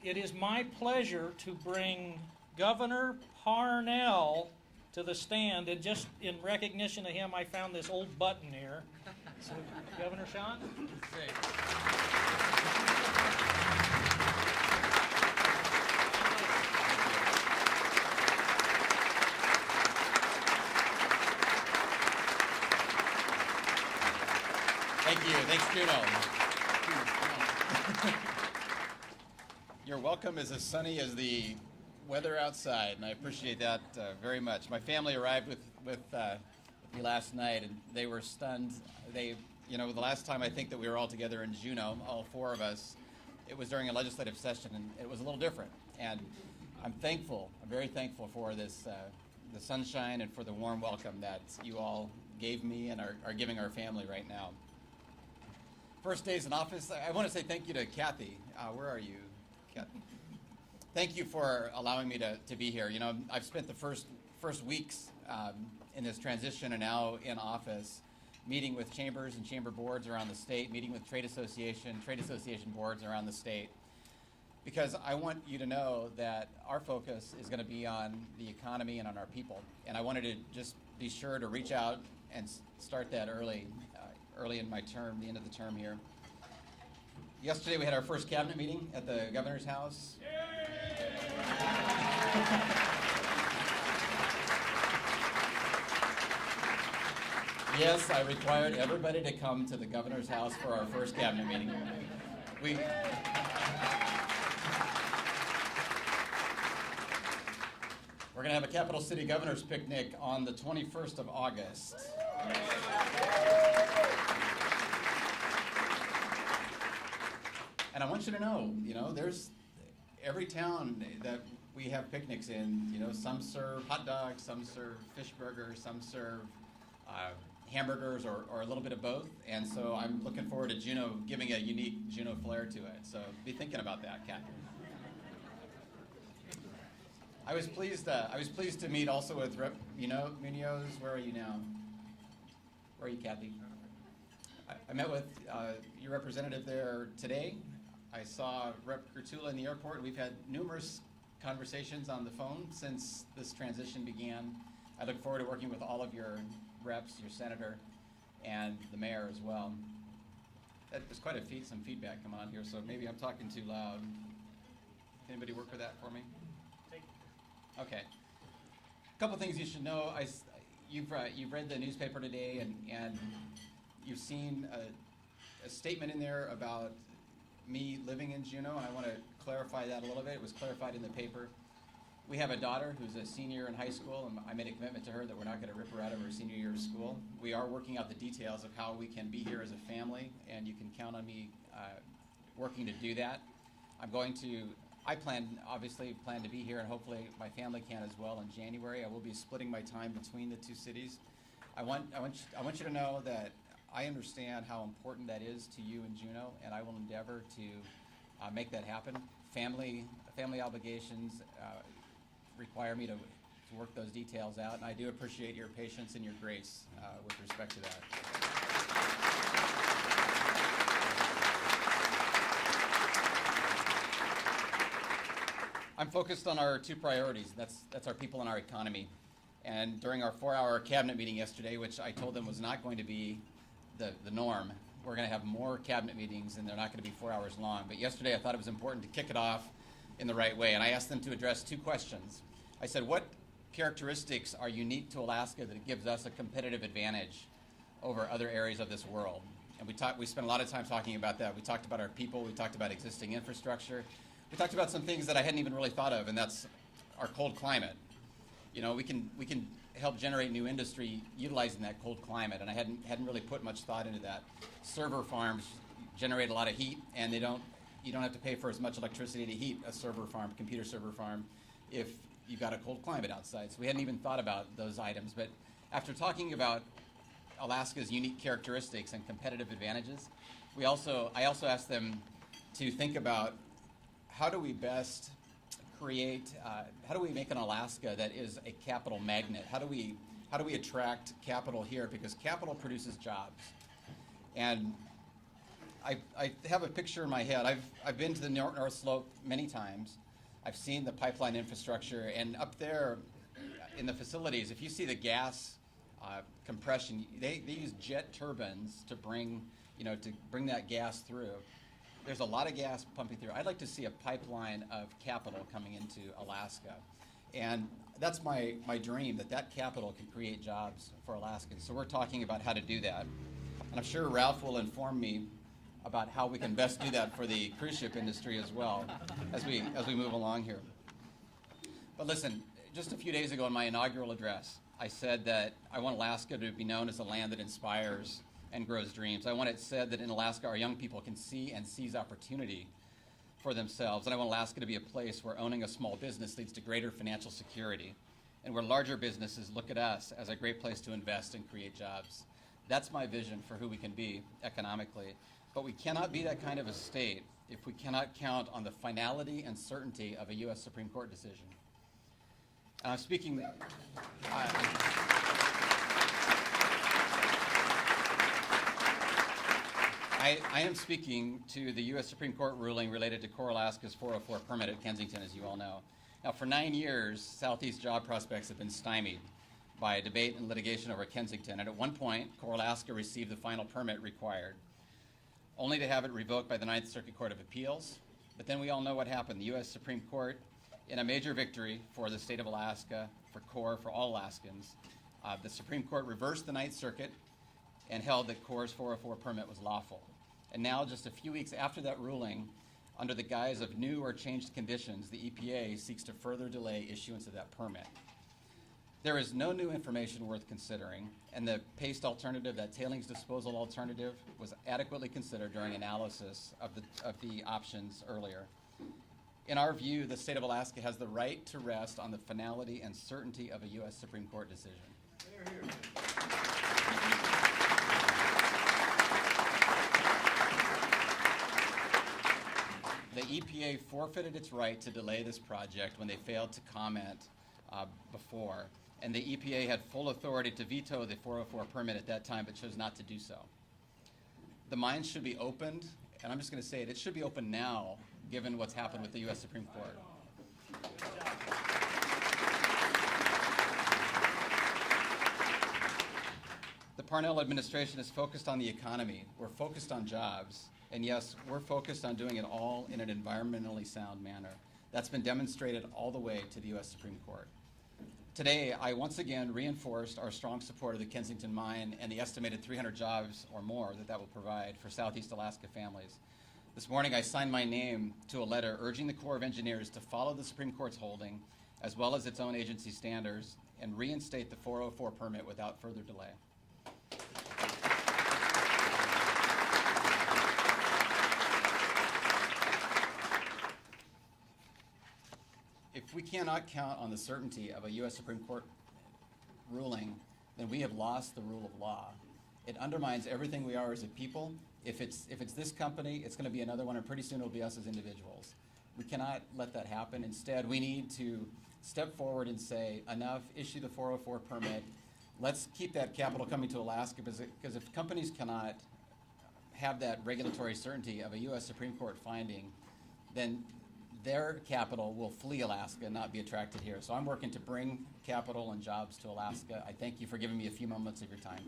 it is my pleasure to bring Governor Parnell to the stand, and just in recognition of him, I found this old button here. So, Governor Sean? Thank you. Thanks, Juneau. Your welcome is as sunny as the weather outside, and I appreciate that very much. My family arrived with me last night, and they were stunned. The last time I think that we were all together in Juneau, all four of us, it was during a legislative session, and it was a little different. And I'm thankful. I'm very thankful for this, the sunshine, and for the warm welcome that you all gave me and are giving our family right now. First days in office, I want to say thank you to Kathy. Where are you, Kathy? Thank you for allowing me to be here. You know, I've spent the first weeks in this transition and now in office meeting with chambers and chamber boards around the state, meeting with trade association boards around the state, because I want you to know that our focus is going to be on the economy and on our people. And I wanted to just be sure to reach out and start that early in my term, the end of the term here. Yesterday we had our first cabinet meeting at the governor's house. Yes, I required everybody to come to the governor's house for our first cabinet meeting. We're going to have a Capital City Governor's Picnic on the 21st of August. And I want you to know, there's every town that we have picnics in, some serve hot dogs, some serve fish burgers, some serve hamburgers, or a little bit of both. And so I'm looking forward to Juneau giving a unique Juneau flair to it. So be thinking about that, Kathy. I was pleased to meet also with Rep. Munoz. Where are you now? Where are you, Kathy? I met with your representative there today. I saw Rep. Gertula in the airport. We've had numerous conversations on the phone since this transition began. I look forward to working with all of your reps, your senator, and the mayor as well. There's quite some feedback coming on here, so maybe I'm talking too loud. Anybody work with that for me? Okay. A couple things you should know. You've read the newspaper today, and you've seen a statement in there about me living in Juneau, and I want to clarify that a little bit. It was clarified in the paper. We have a daughter who's a senior in high school, and I made a commitment to her that we're not going to rip her out of her senior year of school. We are working out the details of how we can be here as a family, and you can count on me working to do that. I obviously plan to be here, and hopefully my family can as well in January. I will be splitting my time between the two cities. I want you to know that I understand how important that is to you in Juneau, and I will endeavor to make that happen. Family obligations require me to work those details out, and I do appreciate your patience and your grace with respect to that. I'm focused on our two priorities. That's our people and our economy. And during our 4-hour cabinet meeting yesterday, which I told them was not going to be the norm, we're going to have more cabinet meetings, and they're not going to be 4 hours long. But yesterday I thought it was important to kick it off in the right way, and I asked them to address two questions. I said, what characteristics are unique to Alaska that gives us a competitive advantage over other areas of this world? And we spent a lot of time talking about that. We talked about our people. We talked about existing infrastructure. We talked about some things that I hadn't even really thought of, and that's our cold climate. We can help generate new industry utilizing that cold climate, and I hadn't really put much thought into that. Server farms generate a lot of heat, and you don't have to pay for as much electricity to heat a computer server farm, if you've got a cold climate outside. So we hadn't even thought about those items. But after talking about Alaska's unique characteristics and competitive advantages, I also asked them to think about how do we best how do we make an Alaska that is a capital magnet? How do we attract capital here? Because capital produces jobs. And I have a picture in my head. I've been to the North Slope many times. I've seen the pipeline infrastructure, and up there in the facilities, if you see the gas compression, they use jet turbines to bring that gas through. There's a lot of gas pumping through. I'd like to see a pipeline of capital coming into Alaska. And that's my dream, that capital can create jobs for Alaskans. So we're talking about how to do that. And I'm sure Ralph will inform me about how we can best do that for the cruise ship industry as well as we move along here. But listen, just a few days ago in my inaugural address, I said that I want Alaska to be known as a land that inspires and grows dreams. I want it said that in Alaska our young people can see and seize opportunity for themselves. And I want Alaska to be a place where owning a small business leads to greater financial security, and where larger businesses look at us as a great place to invest and create jobs. That's my vision for who we can be economically. But we cannot be that kind of a state if we cannot count on the finality and certainty of a U.S. Supreme Court decision. And I'm speaking... I am speaking to the U.S. Supreme Court ruling related to Core Alaska's 404 permit at Kensington, as you all know. Now, for 9 years, Southeast job prospects have been stymied by debate and litigation over Kensington, and at one point, Core Alaska received the final permit required, only to have it revoked by the Ninth Circuit Court of Appeals. But then we all know what happened. The U.S. Supreme Court, in a major victory for the state of Alaska, for Core, for all Alaskans, the Supreme Court reversed the Ninth Circuit and held that Core's 404 permit was lawful. And now, just a few weeks after that ruling, under the guise of new or changed conditions, the EPA seeks to further delay issuance of that permit. There is no new information worth considering, and the PASTE alternative, that tailings disposal alternative, was adequately considered during analysis of the options earlier. In our view, the state of Alaska has the right to rest on the finality and certainty of a U.S. Supreme Court decision. Hear, hear. The EPA forfeited its right to delay this project when they failed to comment before, and the EPA had full authority to veto the 404 permit at that time, but chose not to do so. The mine should be opened, and I'm just going to say it should be open now, given what's happened with the U.S. Supreme Court. The Parnell administration is focused on the economy. We're focused on jobs. And yes, we're focused on doing it all in an environmentally sound manner. That's been demonstrated all the way to the U.S. Supreme Court. Today, I once again reinforced our strong support of the Kensington mine and the estimated 300 jobs or more that will provide for Southeast Alaska families. This morning, I signed my name to a letter urging the Corps of Engineers to follow the Supreme Court's holding, as well as its own agency standards, and reinstate the 404 permit without further delay. If we cannot count on the certainty of a U.S. Supreme Court ruling, then we have lost the rule of law. It undermines everything we are as a people. If it's this company, it's going to be another one, and pretty soon it'll be us as individuals. We cannot let that happen. Instead, we need to step forward and say, enough, issue the 404 permit. Let's keep that capital coming to Alaska, because if companies cannot have that regulatory certainty of a U.S. Supreme Court finding, then their capital will flee Alaska and not be attracted here. So I'm working to bring capital and jobs to Alaska. I thank you for giving me a few moments of your time.